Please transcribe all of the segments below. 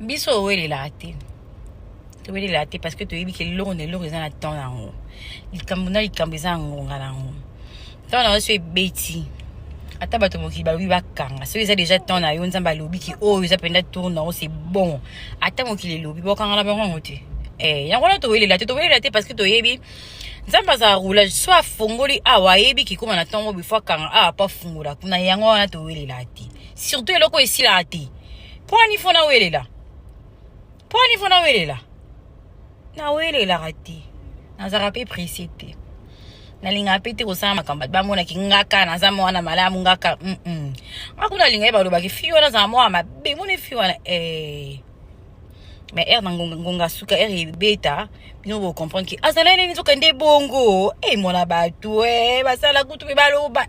biso wele late. Tu wele late parce que tu yebi ke loro eza na temps nango. Likambo na likambo eza ngonga nango. Temps na so ebeti. Ata bato moki ba wi bakanga. So eza déjà temps na yo nzamba lobi ki oh eza penda tourne nango c'est bon. Ata moki le lobi bokanga la bango te. Yango na to wele late parce que to yebi nzamba za roulage soit fongoli awa yebi ki koma na temps before kanga pas fongola kuna yango na to wele late. Surtout eloko esi late. Poni fona wele la. Na wele la rati. Na zarape précité. Na linga pete ko sama kamba ba mona ki ngaka na zama wana malamu ngaka. Akuna linga ba lo ba ki fiyo na zama ma be mona fiyo na mais ngonga suka beta bino bo comprendre ki azala nini to kende bongo mona batu basala kutu be baloba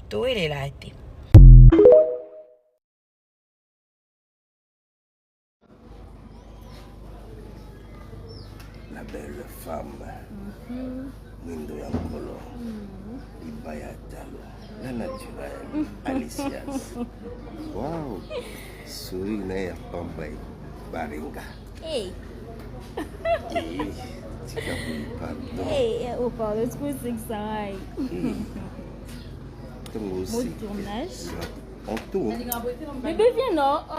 to wele la te. La belle femme, Windo Yankolo, Ibaya Talo, la naturelle, Alicias. Wow, souris na Pambay, Baringa. Hey. Hey, tu n'as pas pardon. Hey, Opa, let's go sing ça. Comme aussi. Mot de tournage. On tourne. Bébé, viens, non?